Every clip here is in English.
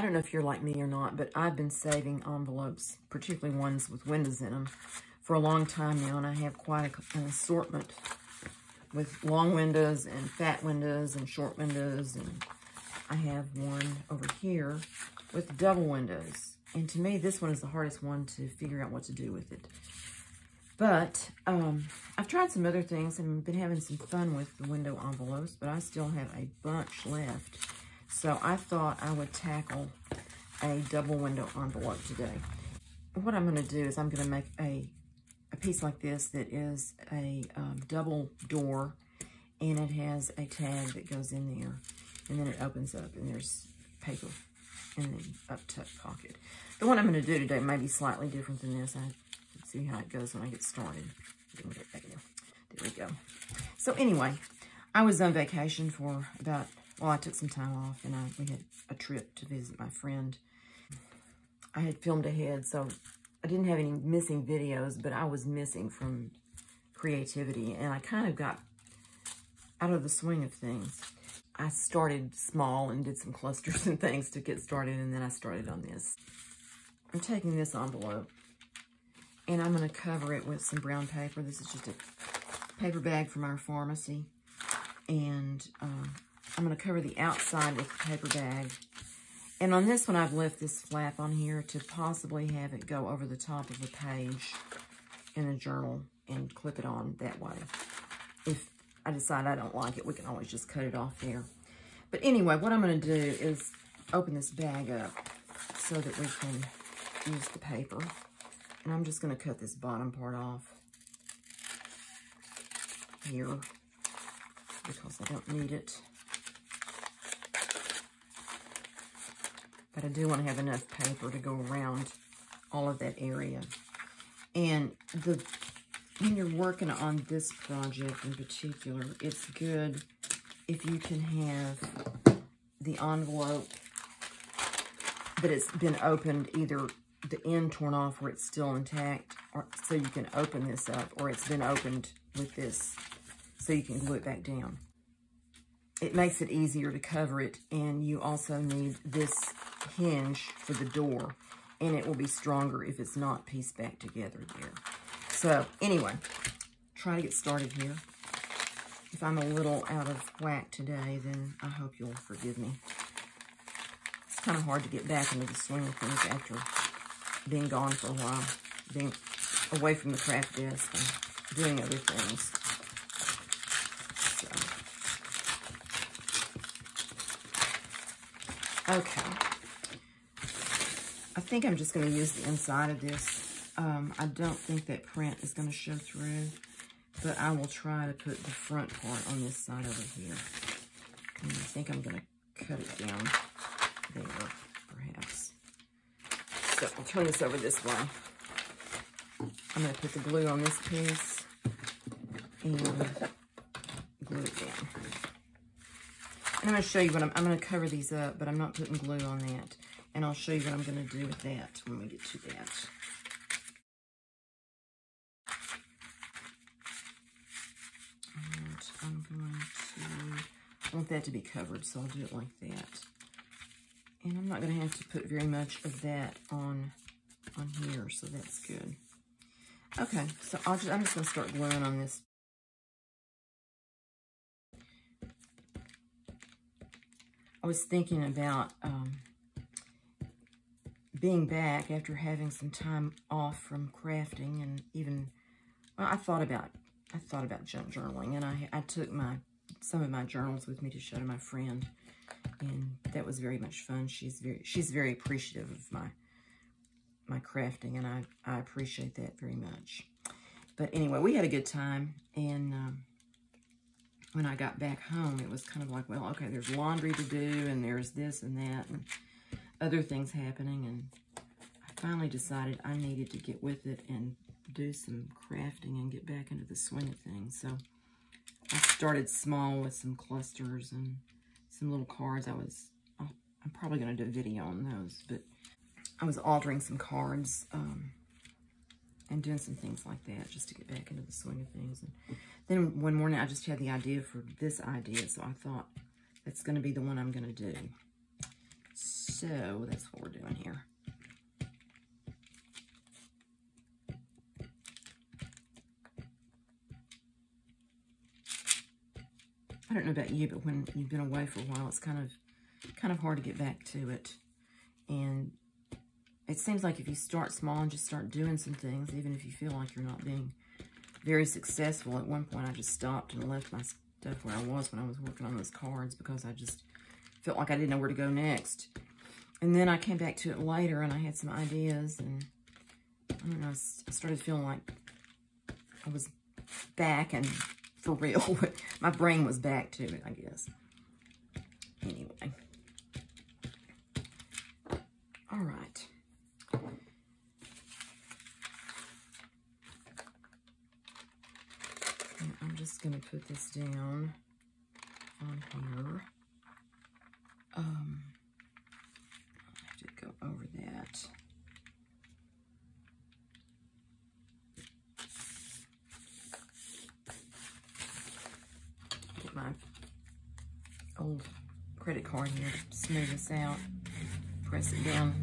I don't know if you're like me or not, but I've been saving envelopes, particularly ones with windows in them, for a long time now, and I have quite an assortment with long windows and fat windows and short windows, and I have one over here with double windows. And to me, this one is the hardest one to figure out what to do with it. But I've tried some other things and been having some fun with the window envelopes, but I still have a bunch left. So I thought I would tackle a double window envelope today. What I'm going to do is I'm going to make a piece like this that is a double door, and it has a tag that goes in there, and then it opens up, and there's paper in the up-tuck pocket. The one I'm going to do today may be slightly different than this. Let's see how it goes when I get started. Get back there. There we go. So anyway, I was on vacation for about, well, I took some time off, and we had a trip to visit my friend. I had filmed ahead, so I didn't have any missing videos, but I was missing from creativity, and I kind of got out of the swing of things. I started small and did some clusters and things to get started, and then I started on this. I'm taking this envelope, and I'm going to cover it with some brown paper. This is just a paper bag from our pharmacy, and I'm going to cover the outside with the paper bag. And on this one, I've left this flap on here to possibly have it go over the top of the page in a journal and clip it on that way. If I decide I don't like it, we can always just cut it off there. But anyway, what I'm going to do is open this bag up so that we can use the paper. And I'm just going to cut this bottom part off here because I don't need it. But I do want to have enough paper to go around all of that area. And when you're working on this project in particular, it's good if you can have the envelope that it's been opened, either the end torn off where it's still intact, or so you can open this up, or it's been opened with this so you can glue it back down. It makes it easier to cover it, and you also need this hinge for the door, and it will be stronger if it's not pieced back together there. So anyway, try to get started here. If I'm a little out of whack today, then I hope you'll forgive me. It's kind of hard to get back into the swing of things after being gone for a while, being away from the craft desk and doing other things. Okay, I think I'm just going to use the inside of this. I don't think that print is going to show through, but I will try to put the front part on this side over here. And I think I'm going to cut it down there, perhaps. So I'll turn this over this way. I'm going to put the glue on this piece and glue it down. And I'm going to show you what I'm going to cover these up, but I'm not putting glue on that. And I'll show you what I'm going to do with that when we get to that. And I'm going to, I want that to be covered, so I'll do it like that. And I'm not going to have to put very much of that on here, so that's good. Okay, so I'm just going to start gluing on this. I was thinking about being back after having some time off from crafting, and even, well, I thought about junk journaling, and I took some of my journals with me to show to my friend, and that was very much fun. She's very appreciative of my crafting, and I appreciate that very much. But anyway, we had a good time, and when I got back home, it was kind of like, well, okay, there's laundry to do, and there's this and that, and other things happening, and I finally decided I needed to get with it and do some crafting and get back into the swing of things. So I started small with some clusters and some little cards. I'm probably going to do a video on those, but I was altering some cards and doing some things like that just to get back into the swing of things. And then one morning I just had the idea for this idea, so I thought that's going to be the one I'm going to do. So that's what we're doing here. I don't know about you, but when you've been away for a while, it's kind of hard to get back to it. And it seems like if you start small and just start doing some things, even if you feel like you're not being very successful, at one point I just stopped and left my stuff where I was when I was working on those cards because I just felt like I didn't know where to go next. And then I came back to it later and I had some ideas, and I don't know, I started feeling like I was back and for real. My brain was back to it, I guess. Anyway. All right. And I'm just going to put this down on here. I have to go over that. Get my old credit card here to smooth this out. Press it down.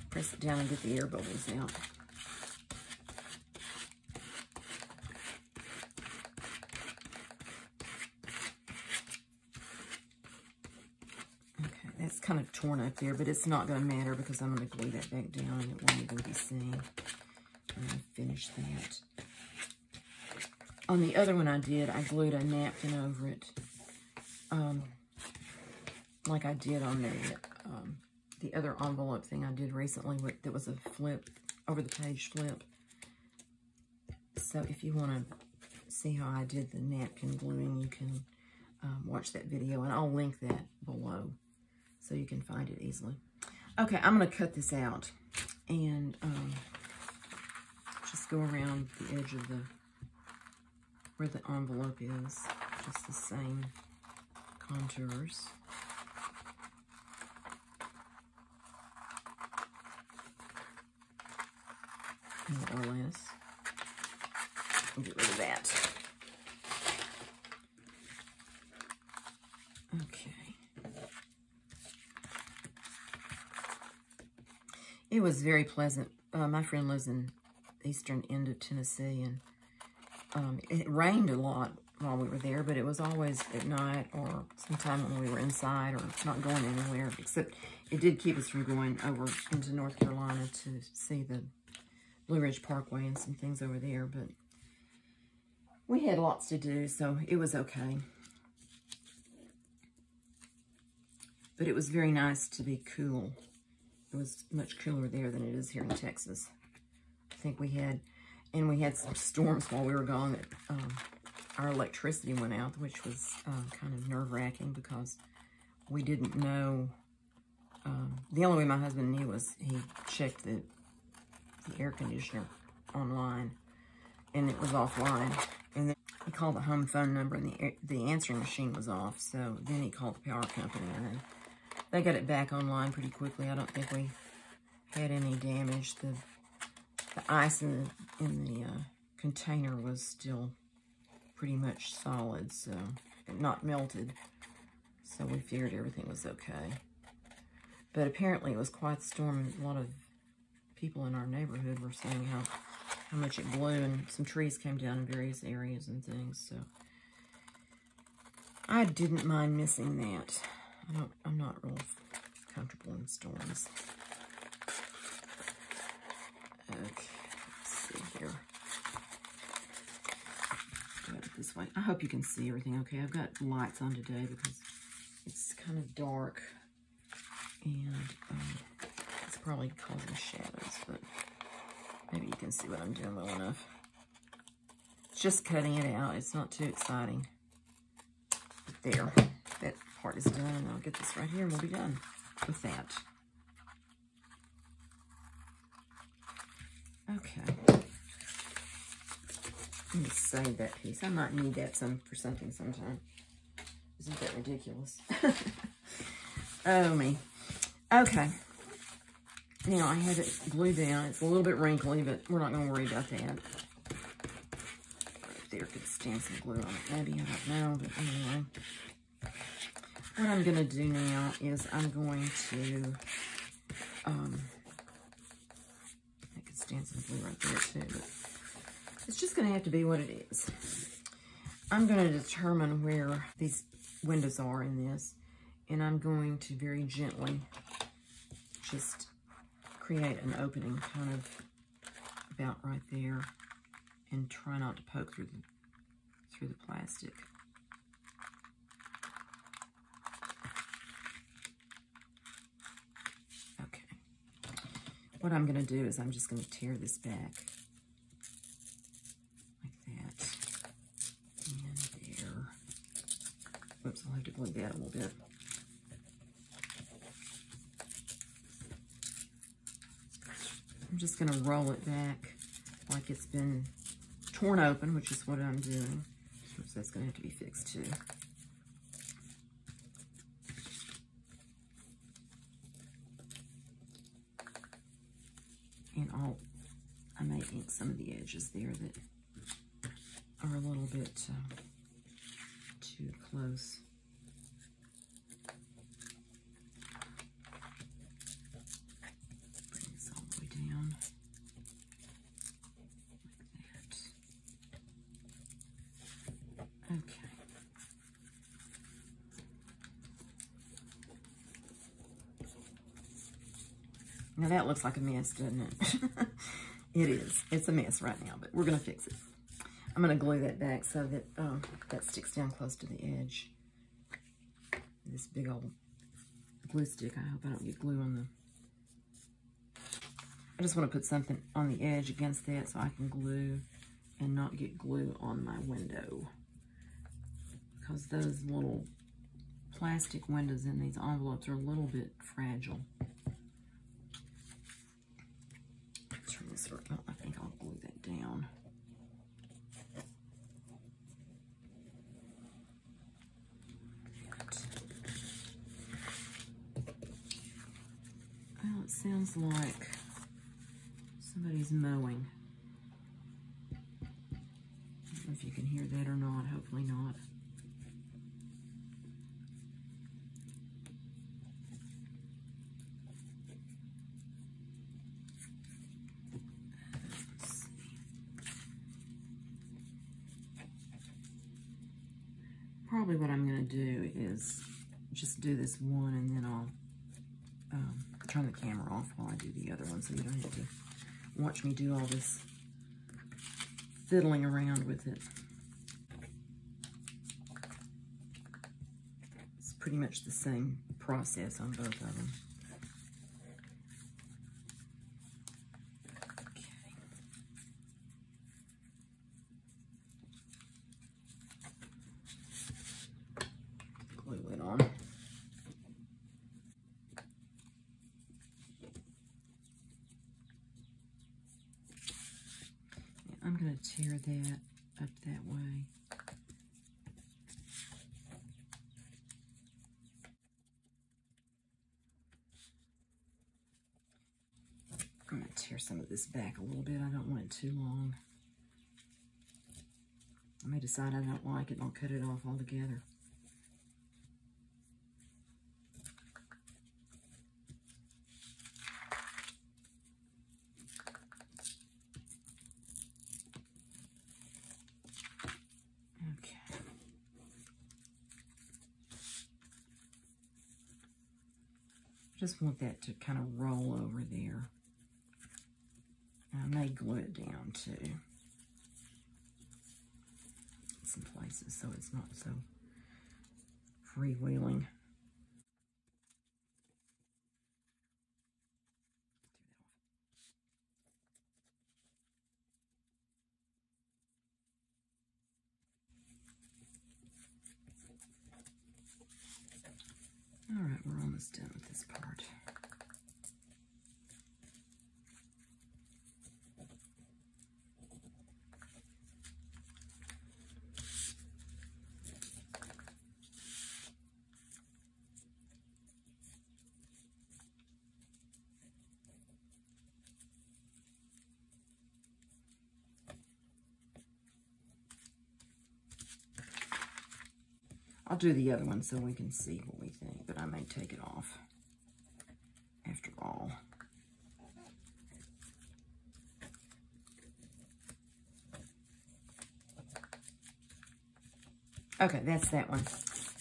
Press it down and get the air bubbles out. Okay, that's kind of torn up there, but it's not going to matter because I'm going to glue that back down and it won't even be seen. I'm going to finish that. On the other one I glued a napkin over it. Like I did on the other envelope thing I did recently that was a flip, over the page flip. So if you want to see how I did the napkin gluing, you can watch that video, and I'll link that below so you can find it easily. Okay, I'm going to cut this out and just go around the edge of where the envelope is, just the same contours. More or less. I'll get rid of that. Okay. It was very pleasant. My friend lives in eastern end of Tennessee, and it rained a lot while we were there, but it was always at night or sometime when we were inside or not going anywhere, except it did keep us from going over into North Carolina to see the Blue Ridge Parkway and some things over there, but we had lots to do, so it was okay. But it was very nice to be cool. It was much cooler there than it is here in Texas. I think we had some storms while we were gone that our electricity went out, which was kind of nerve-wracking because we didn't know. The only way my husband knew was he checked the air conditioner online, and it was offline. And then he called the home phone number, and the answering machine was off. So then he called the power company, and they got it back online pretty quickly. I don't think we had any damage. The ice in the container was still pretty much solid, so not melted. So we figured everything was okay. But apparently it was quite the storm, and a lot of people in our neighborhood were saying how much it blew, and some trees came down in various areas and things. So I didn't mind missing that. I'm not real comfortable in storms. Okay, let's see here. Go this way. I hope you can see everything okay. I've got lights on today because it's kind of dark, and it's probably causing shadows, but maybe you can see what I'm doing well enough. It's just cutting it out. It's not too exciting. But there, that part is done, and I'll get this right here, and we'll be done with that. Okay. Let me save that piece. I might need that for something sometime. Isn't that ridiculous? Oh, me. Okay. Now, I have it glued down. It's a little bit wrinkly, but we're not going to worry about that. Right there could stand some glue on it. Maybe, I don't know, but anyway. What I'm going to do now is I'm going to, I could stand some glue right there too, but it's just going to have to be what it is. I'm going to determine where these windows are in this, and I'm going to very gently just create an opening kind of about right there and try not to poke through the plastic. Okay. What I'm going to do is I'm just going to tear this back like that. And there. Oops, I'll have to glue that a little bit. I'm just going to roll it back like it's been torn open, which is what I'm doing. Oops, that's going to have to be fixed too. And I may ink some of the edges there that are a little bit too close. Bring this all the way down like that. Okay. Now that looks like a mess, doesn't it? It is. It's a mess right now, but we're going to fix it. I'm going to glue that back so that that sticks down close to the edge. This big old glue stick. I hope I don't get glue on the... I just want to put something on the edge against that so I can glue and not get glue on my window. Because those little plastic windows in these envelopes are a little bit fragile. Turn this around. I think I'll glue that down. Well, it sounds like somebody's mowing. I don't know if you can hear that or not. Hopefully not. Probably what I'm going to do is just do this one, and then I'll turn the camera off while I do the other one, so you don't have to watch me do all this fiddling around with it. It's pretty much the same process on both of them. Glue it on. I'm going to tear that up that way. I'm going to tear some of this back a little bit. I don't want it too long. I may decide I don't like it and I'll cut it off altogether. Just want that to kind of roll over there. And I may glue it down too. In some places so it's not so freewheeling. All right, we're almost done with this part. I'll do the other one so we can see what we think, but I may take it off after all. Okay, that's that one.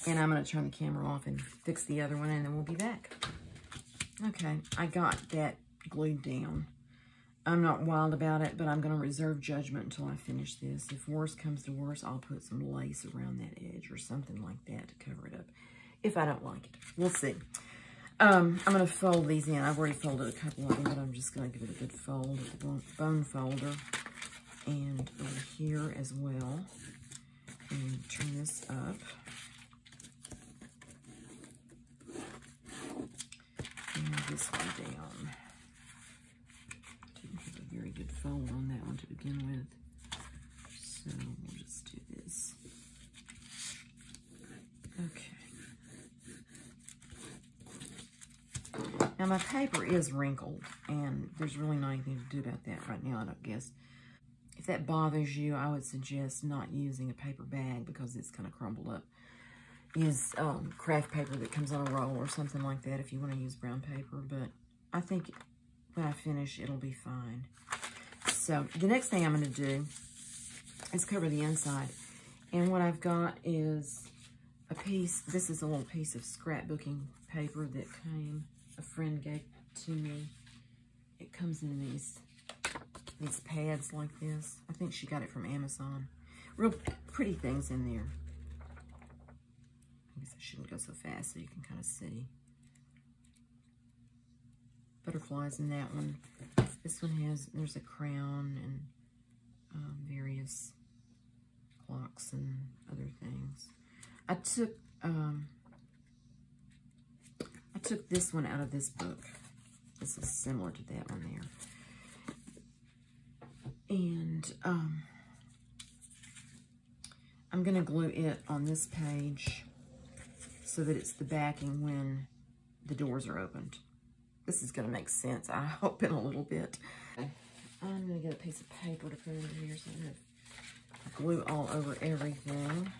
And I'm going to turn the camera off and fix the other one, and then we'll be back. Okay, I got that glued down. I'm not wild about it, but I'm going to reserve judgment until I finish this. If worse comes to worse, I'll put some lace around that edge or something like that to cover it up. If I don't like it, we'll see. I'm going to fold these in. I've already folded a couple of them, but I'm just going to give it a good fold with the bone folder. And over here as well. And turn this up. And this one down. Didn't have a very good fold on that one to begin with. So we'll just do this. Okay. Now my paper is wrinkled, and there's really not anything to do about that right now, I don't guess. If that bothers you, I would suggest not using a paper bag because it's kind of crumbled up. Use craft paper that comes on a roll or something like that if you want to use brown paper, but I think when I finish, it'll be fine. So the next thing I'm going to do is cover the inside. And what I've got is a piece, this is a little piece of scrapbooking paper that a friend gave to me. It comes in these pads like this. I think she got it from Amazon. Real pretty things in there. I guess I shouldn't go so fast so you can kind of see. Butterflies in that one. This one there's a crown and various clocks and other things. I took this one out of this book. This is similar to that one there. And I'm going to glue it on this page so that it's the backing when the doors are opened. This is going to make sense, I hope, in a little bit. I'm going to get a piece of paper to put into here so I have glue all over everything.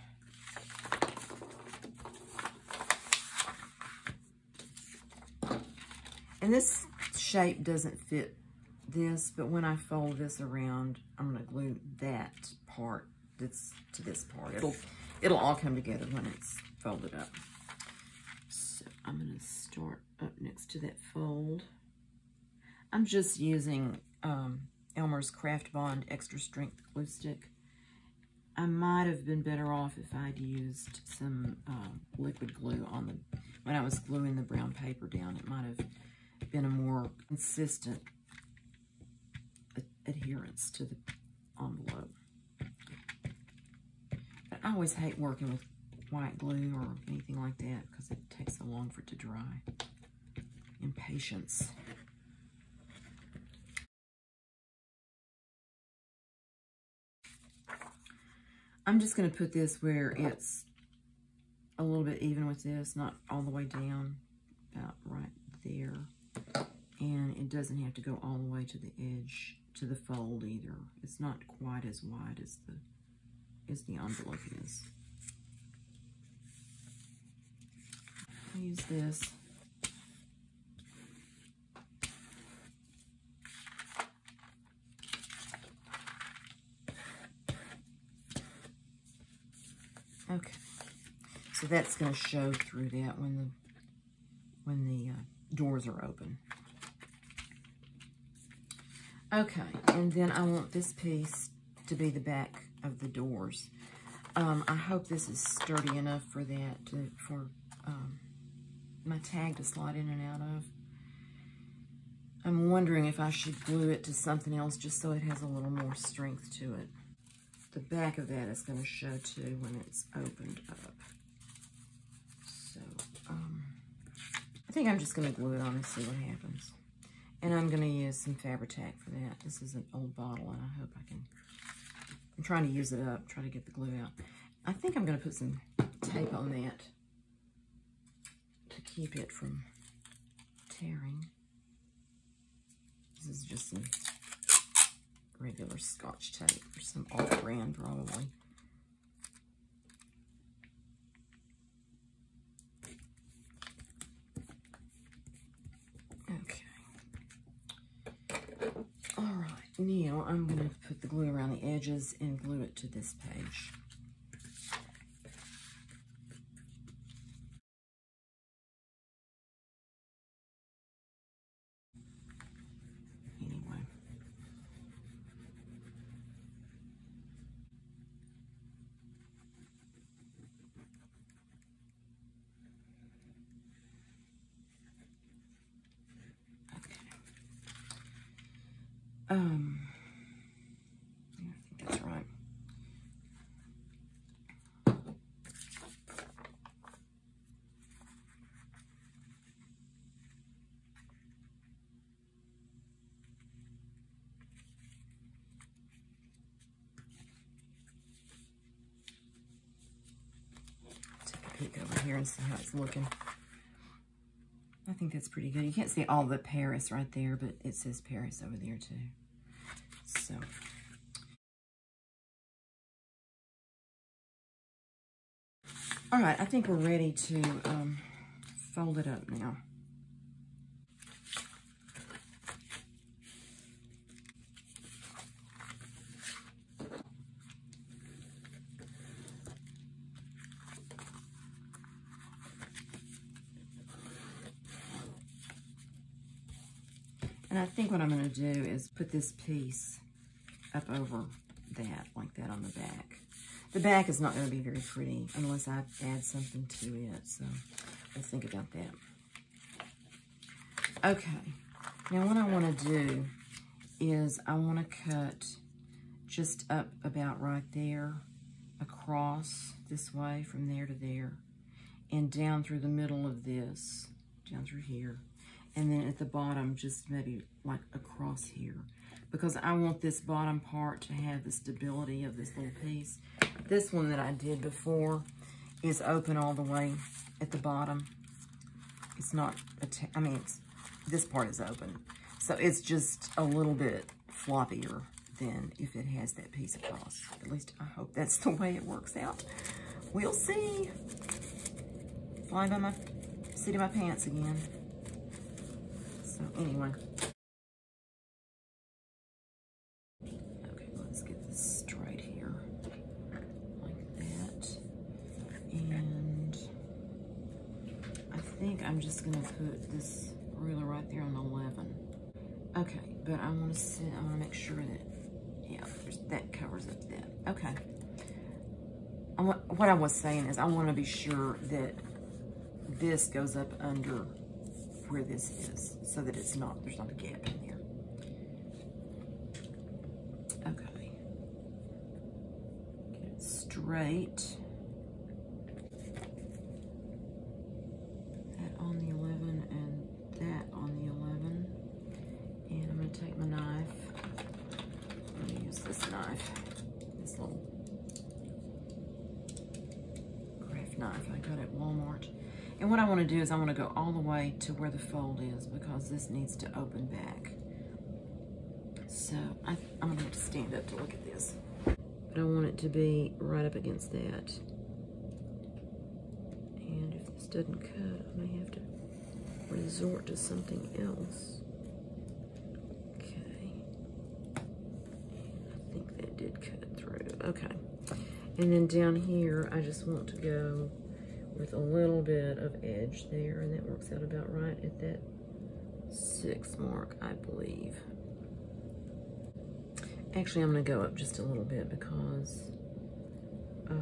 And this shape doesn't fit this, but when I fold this around, I'm going to glue that part that's to this part. It'll all come together when it's folded up. So I'm going to start up next to that fold. I'm just using Elmer's Craft Bond Extra Strength Glue Stick. I might have been better off if I'd used some liquid glue on when I was gluing the brown paper down. It might have been a more consistent adherence to the envelope. But I always hate working with white glue or anything like that because it takes so long for it to dry. Impatience. I'm just going to put this where it's a little bit even with this, not all the way down, about right there. And it doesn't have to go all the way to the edge, to the fold either. It's not quite as wide as the envelope is. I'll use this. Okay, so that's going to show through that when the doors are open. Okay, and then I want this piece to be the back of the doors. I hope this is sturdy enough for that, for my tag to slide in and out of. I'm wondering if I should glue it to something else just so it has a little more strength to it. The back of that is going to show too when it's opened up. So, I think I'm just going to glue it on and see what happens. And I'm going to use some Fabri-Tac for that. This is an old bottle, and I hope I can. I'm trying to use it up, try to get the glue out. I think I'm going to put some tape on that to keep it from tearing. This is just some regular Scotch tape or some off-brand probably. Okay. All right, now I'm going to put the glue around the edges and glue it to this page. Anyway. Yeah, I think that's right. Take a peek over here and see how it's looking. I think that's pretty good. You can't see all the Paris right there, but it says Paris over there too. So, all right, I think we're ready to fold it up now. And I think what I'm going to do is put this piece up over that, like that on the back. The back is not going to be very pretty unless I add something to it, so we'll think about that. Okay, now what I want to do is I want to cut just up about right there, across this way from there to there, and down through the middle of this, down through here. And then at the bottom, just maybe like across here. Because I want this bottom part to have the stability of this little piece. This one that I did before is open all the way at the bottom. It's not, this part is open. So it's just a little bit floppier than if it has that piece across. At least I hope that's the way it works out. We'll see. Flying by my seat of my pants again. So anyway. Okay, let's get this straight here. Like that. And I think I'm just gonna put this ruler right there on 11. Okay, but I wanna make sure that, yeah, that covers up that. Okay. What I was saying is I wanna be sure that this goes up under where this is, so that there's not a gap in there. Okay. Get it straight. That on the 11 and that on the 11. And I'm going to take my knife. I'm going to use this knife. This little craft knife I got at Walmart. And what I want to do is I want to go all the way to where the fold is because this needs to open back. So I'm going to have to stand up to look at this. But I want it to be right up against that. And if this doesn't cut, I may have to resort to something else. Okay. And I think that did cut through. Okay. And then down here, I just want to go with a little bit of edge there, and that works out about right at that 6 mark, I believe. Actually, I'm going to go up just a little bit because I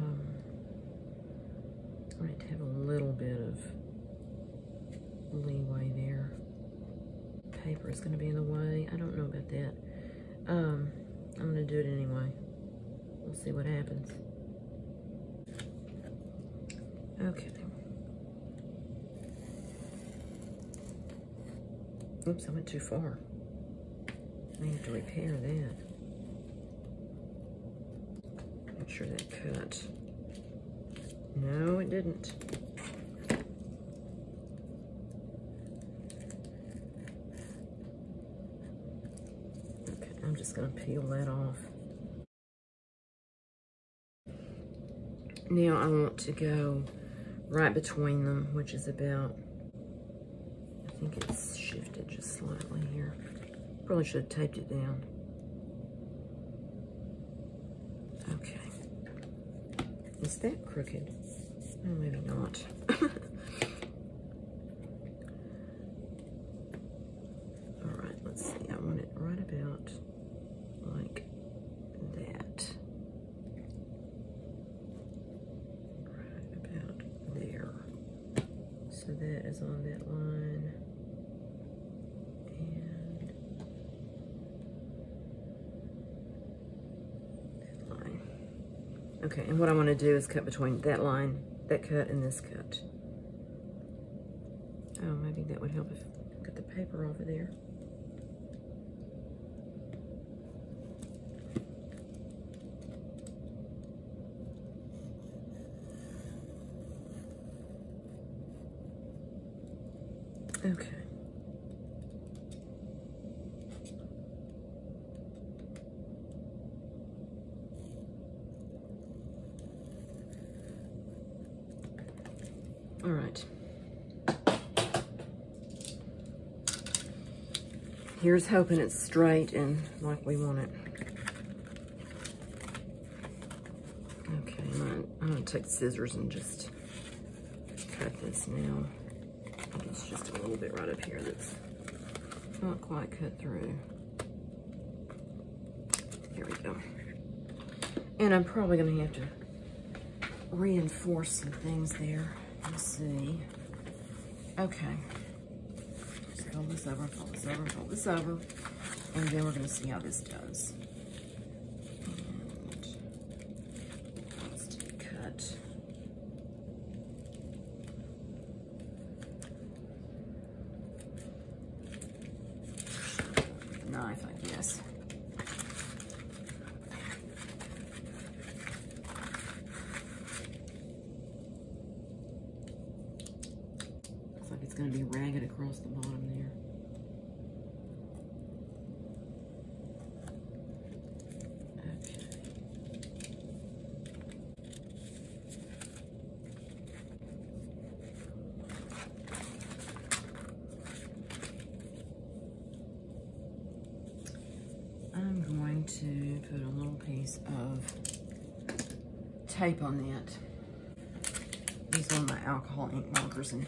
need to have a little bit of leeway there. Paper is going to be in the way. I don't know about that. I'm going to do it anyway. We'll see what happens. Okay. Oops, I went too far. I have to repair that. Make sure that cut. No, it didn't. Okay, I'm just going to peel that off. Now I want to go right between them, which is about, I think it's shifted just slightly here. Probably should have taped it down. Okay. Is that crooked? Oh, maybe not. All right, let's see. I want it right about like that. Right about there. So that is on that line. And that line. Okay, and what I want to do is cut between that line, that cut, and this cut. Oh, maybe that would help if I got the paper over there. Okay. All right. Here's hoping it's straight and like we want it. Okay, I'm gonna take scissors and just cut this now. I think it's just a little bit right up here that's not quite cut through. Here we go. And I'm probably gonna have to reinforce some things there. Let's see. Okay. Just fold this over, fold this over, fold this over. And then we're gonna see how this does. And let's take a cut. Knife, I guess. Looks like it's going to be ragged across the bottom there. Okay. I'm going to put a little piece of tape on that. Use one of my alcohol ink markers and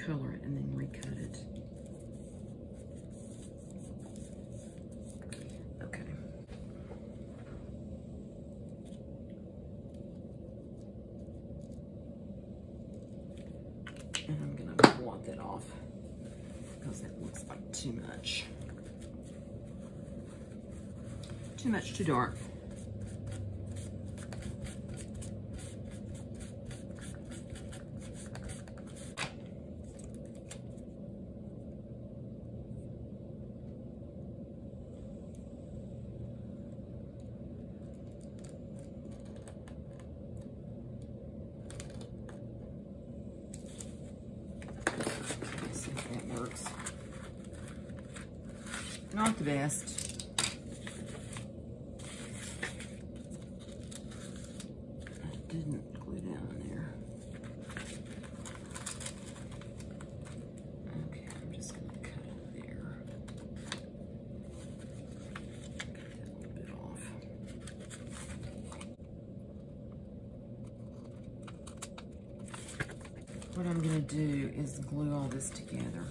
color it and then recut it. Okay. And I'm gonna blot that off because that looks like too much. Too much, too dark. Not the best. I didn't glue down in there. Okay, I'm just going to cut it there. Cut that a little bit off. What I'm going to do is glue all this together.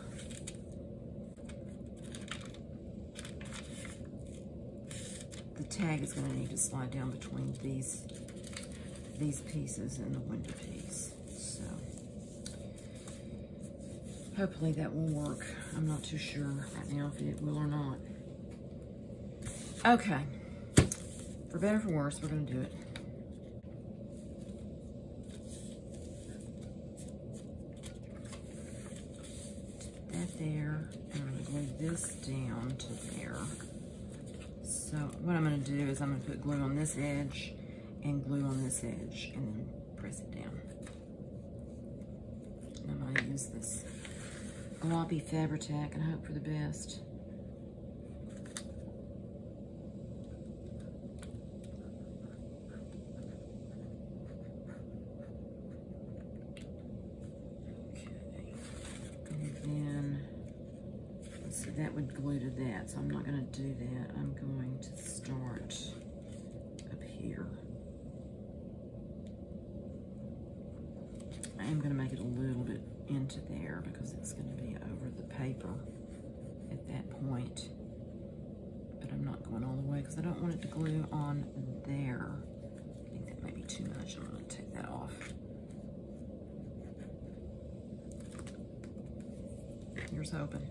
The tag is going to need to slide down between these pieces and the window piece. So hopefully that will work. I'm not too sure right now if it will or not. Okay, for better or for worse, we're going to do it. That there, and I'm going to glue this down to there. So what I'm going to do is I'm going to put glue on this edge and glue on this edge and then press it down. And I'm going to use this gloppy Fabri-Tac and hope for the best. So that would glue to that, so I'm not going to do that. I'm going to start up here. I am going to make it a little bit into there because it's going to be over the paper at that point. But I'm not going all the way because I don't want it to glue on there. I think that might be too much. I'm going to take that off. Here's hoping.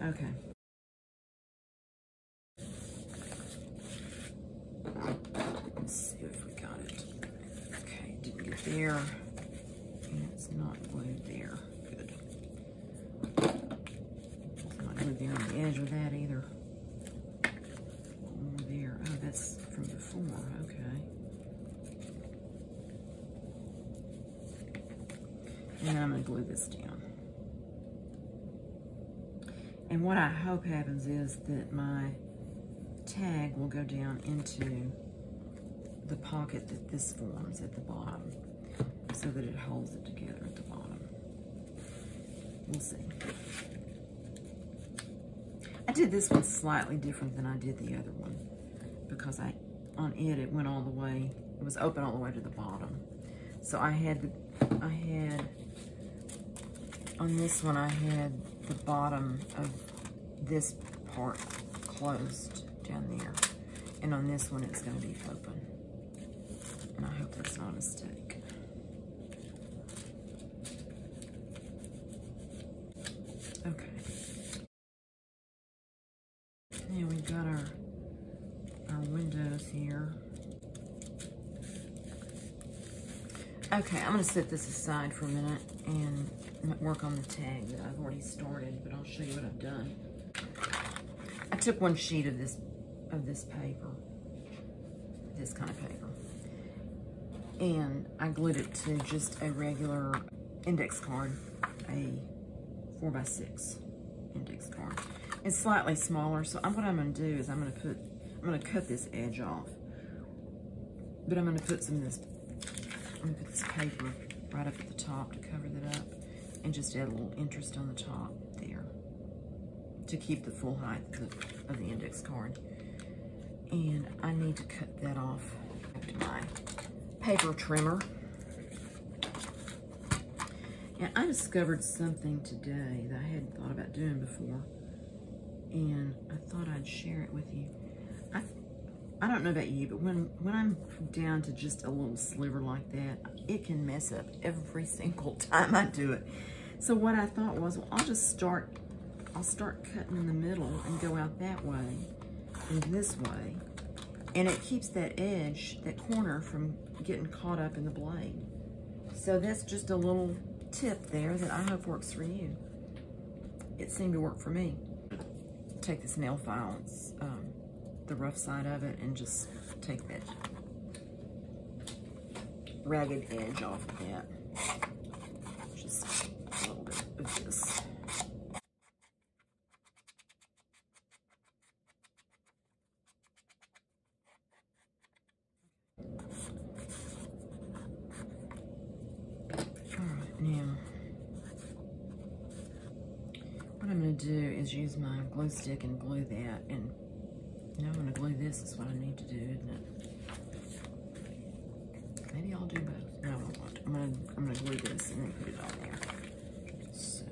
Okay. Let's see if we got it. Okay, didn't get there. And it's not glued there. Good. It's not glued there on the edge of that either. More there. Oh, that's from before. Okay. And I'm going to glue this down. And what I hope happens is that my tag will go down into the pocket that this forms at the bottom so that it holds it together at the bottom. We'll see. I did this one slightly different than I did the other one because on it went all the way, it was open all the way to the bottom. So on this one, I had the bottom of this part closed down there. And on this one, it's going to be open. And I hope that's not a mistake. Okay. Now we've got our windows here. Okay, I'm going to set this aside for a minute and work on the tag that I've already started, but I'll show you what I've done. I took one sheet of this paper, this kind of paper, and I glued it to just a regular index card, a 4x6 index card. It's slightly smaller, so what I'm going to do is I'm going to cut this edge off, but I'm going to put some of this. I'm going to put this paper right up at the top to cover that up and just add a little interest on the top there to keep the full height of the index card. And I need to cut that off with my paper trimmer. And I discovered something today that I hadn't thought about doing before, and I thought I'd share it with you. I don't know about you, but when I'm down to just a little sliver like that, it can mess up every single time I do it. So what I thought was, well, I'll start cutting in the middle and go out that way and this way. And it keeps that edge, that corner, from getting caught up in the blade. So that's just a little tip there that I hope works for you. It seemed to work for me. Take this nail file, the rough side of it, and just take that ragged edge off of that. Just a little bit of this. Alright, now what I'm going to do is use my glue stick and glue that, and now I'm going to glue this. Is what I need to do, isn't it? Maybe I'll do both. No, I won't. I'm going to glue this and then put it on there. So,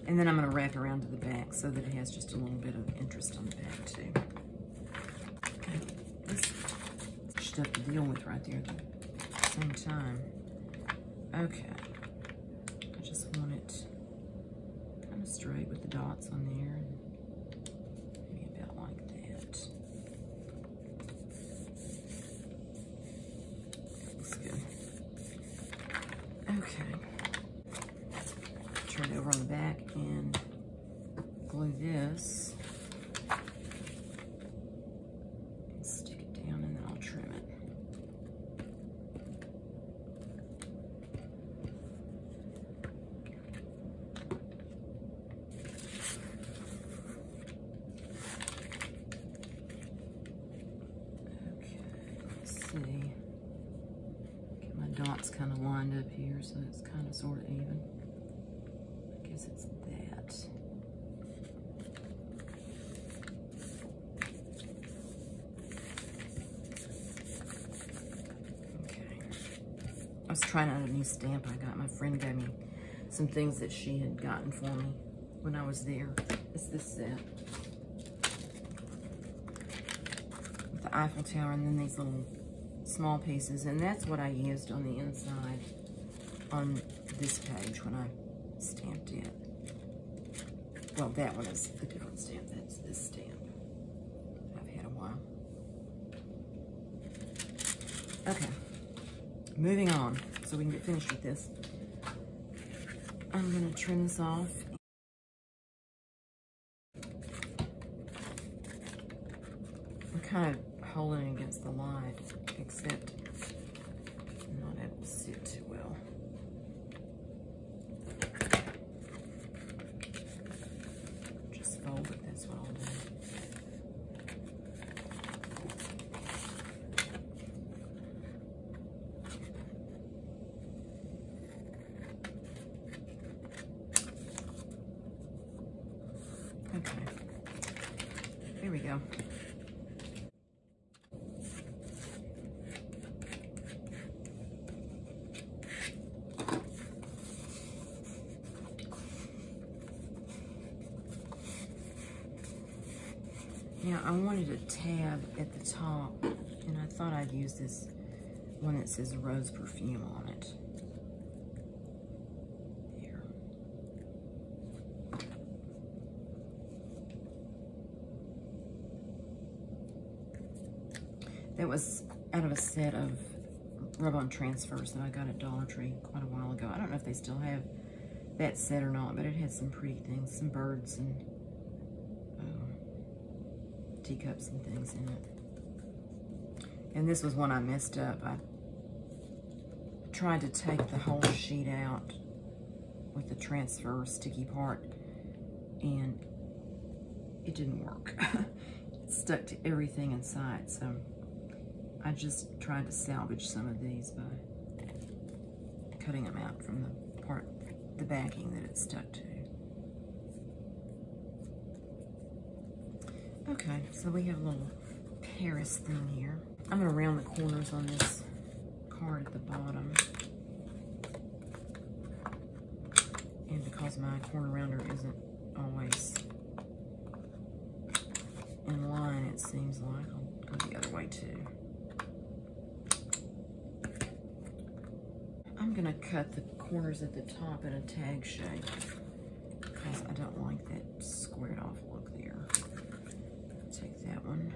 and then I'm going to wrap around to the back so that it has just a little bit of interest on the back too. Okay, this stuff to deal with right there at the same time. Okay, I just want it kind of straight with the dots on there, and maybe about like that. Looks good. Okay, turn it over on the back and glue this. And stick it down, and then I'll trim it. Get my dots kind of lined up here, so it's kind of sort of even. I guess it's that. Okay. I was trying out a new stamp I got. My friend gave me some things that she had gotten for me when I was there. It's this set. With the Eiffel Tower and then these little small pieces, and that's what I used on the inside on this page when I stamped it. Well, that one is a different stamp. That's this stamp I've had a while. Okay, moving on so we can get finished with this. I'm gonna trim this off. I'm kind of holding it against the light, except I'm not able to see it too well. Just fold it, that's what I'll do. Okay, here we go. Now, I wanted a tab at the top, and I thought I'd use this one that says Rose Perfume on it. There. That was out of a set of rub-on transfers that I got at Dollar Tree quite a while ago. I don't know if they still have that set or not, but it had some pretty things, some birds and teacups and things in it. And this was one I messed up. I tried to take the whole sheet out with the transfer sticky part, and it didn't work. It stuck to everything inside, so I just tried to salvage some of these by cutting them out from the backing that it stuck to. Okay, so we have a little Paris thing here. I'm gonna round the corners on this card at the bottom. And because my corner rounder isn't always in line, it seems like, I'll go the other way too. I'm gonna cut the corners at the top in a tag shape because I don't like that squared off look there. Take that one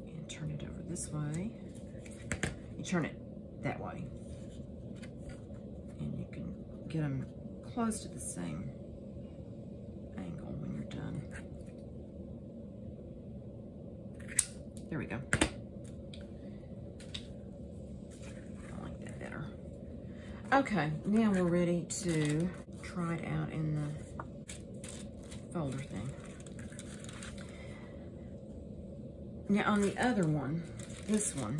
and turn it over this way. You turn it that way, and you can get them close to the same angle when you're done. There we go. I like that better. Okay, now we're ready to try it out in the folder thing. Now on the other one, this one,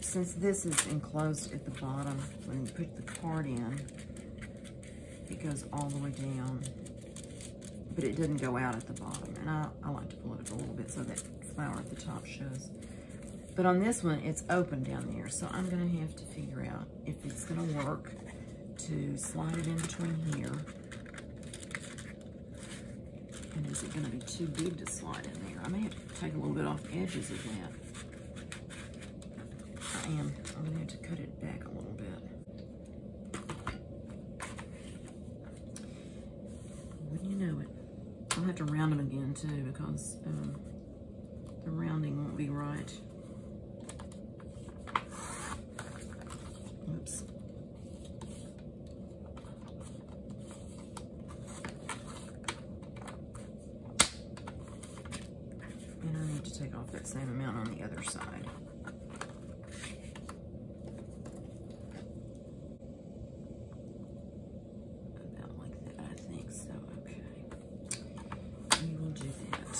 since this is enclosed at the bottom, when you put the card in, it goes all the way down, but it didn't go out at the bottom. And I like to pull it up a little bit so that flower at the top shows. But on this one, it's open down there, so I'm gonna have to figure out if it's gonna work to slide it in between here. And is it going to be too big to slide in there? I may have to take a little bit off the edges of that. I am. I'm going to have to cut it back a little bit. Wouldn't you know it? I'll have to round them again too because the rounding won't be right. Oops. And I need to take off that same amount on the other side. About like that, I think so. Okay. We will do that.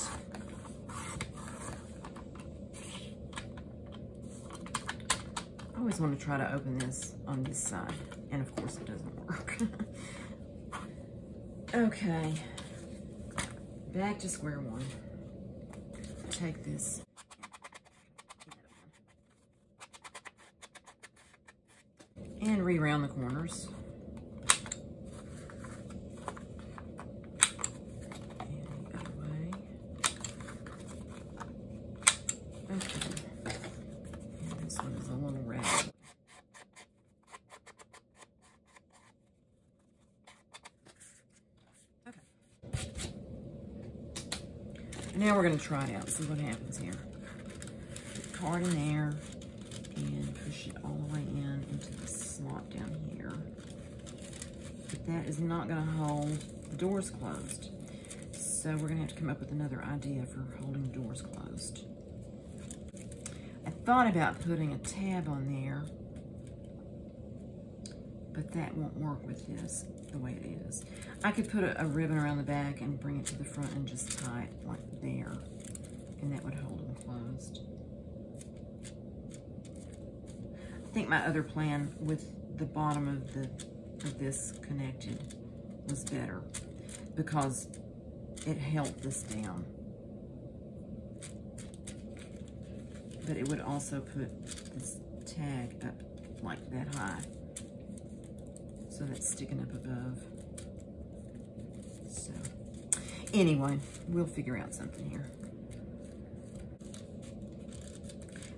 always want to try to open this on this side, and of course it doesn't work. Okay, back to square one. Take this and re-round the corners. And the other way. Okay. And this one is a little ragged. Now we're going to try it out, see what happens here. Put the card in there and push it all the way into the slot down here. But that is not going to hold the doors closed. So we're going to have to come up with another idea for holding the doors closed. I thought about putting a tab on there, but that won't work with this the way it is. I could put a ribbon around the back and bring it to the front and just tie it like there, and that would hold them closed. I think my other plan with the bottom of this connected was better because it held this down. But it would also put this tag up like that high. So that's sticking up above. So, anyway, we'll figure out something here.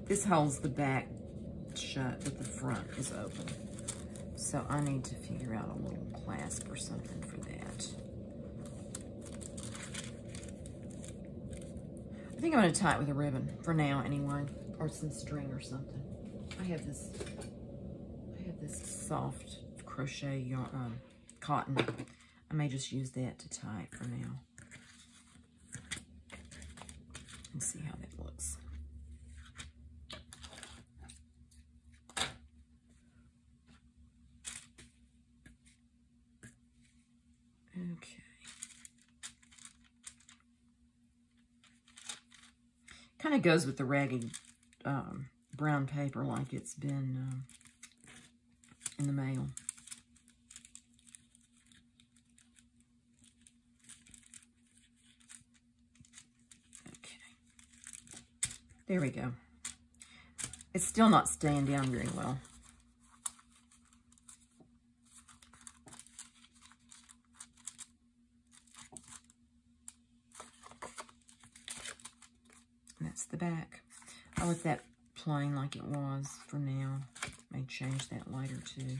This holds the back shut, but the front is open. So I need to figure out a little clasp or something for that. I think I'm going to tie it with a ribbon for now anyway, or some string or something. I have this soft crochet yarn, cotton. I may just use that to tie it for now. And see how that looks. Okay. Kind of goes with the ragged brown paper, like it's been in the mail. There we go. It's still not staying down very well. And that's the back. I'll let that plain like it was for now. May change that later too.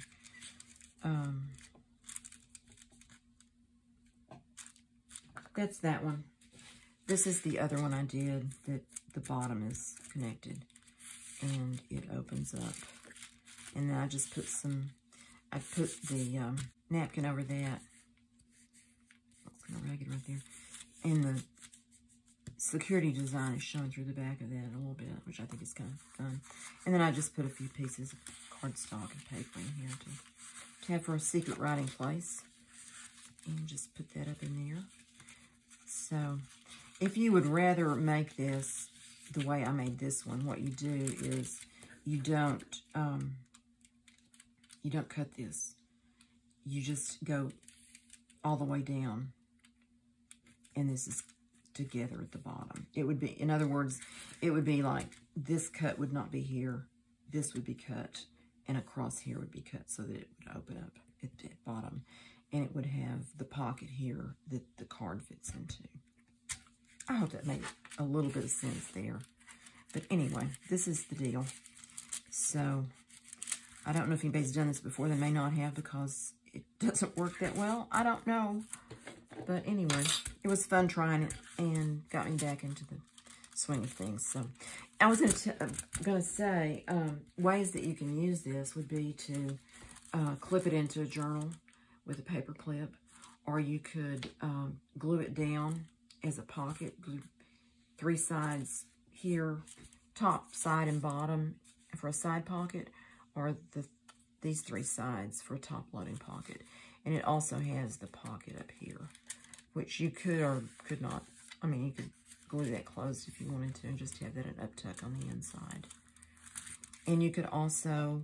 That's that one. This is the other one I did that the bottom is connected and it opens up. And then I just put I put the napkin over that. That's kind of ragged right there. And the security design is showing through the back of that a little bit, which I think is kind of fun. And then I just put a few pieces of cardstock and paper in here to have for a secret writing place. And just put that up in there. So, if you would rather make this the way I made this one, what you do is you don't cut this. You just go all the way down, and this is together at the bottom. It would be, in other words, it would be like this cut would not be here, this would be cut, and across here would be cut so that it would open up at the bottom, and it would have the pocket here that the card fits into. I hope that made a little bit of sense there. But anyway, this is the deal. So, I don't know if anybody's done this before. They may not have because it doesn't work that well. I don't know. But anyway, it was fun trying it and got me back into the swing of things. So, I was going to say, ways that you can use this would be to clip it into a journal with a paper clip. Or you could glue it down as a pocket, glue 3 sides here, top, side, and bottom for a side pocket, or these 3 sides for a top loading pocket. And it also has the pocket up here, which you could or could not. I mean, you could glue that closed if you wanted to and just have that an up tuck on the inside. And you could also,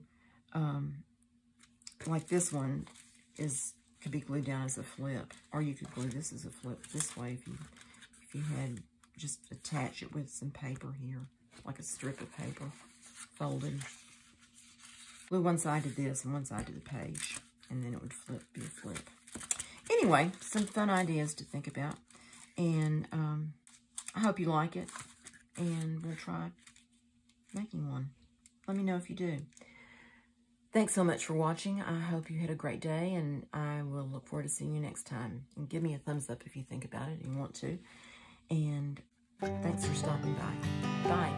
like this one could be glued down as a flip, or you could glue this as a flip this way if you had just attach it with some paper here, like a strip of paper folded. Glue one side to this and one side to the page, and then it would be a flip. Anyway, some fun ideas to think about, and I hope you like it, and we'll try making one. Let me know if you do. Thanks so much for watching. I hope you had a great day, and I will look forward to seeing you next time. And give me a thumbs up if you think about it and you want to. And thanks for stopping by. Bye.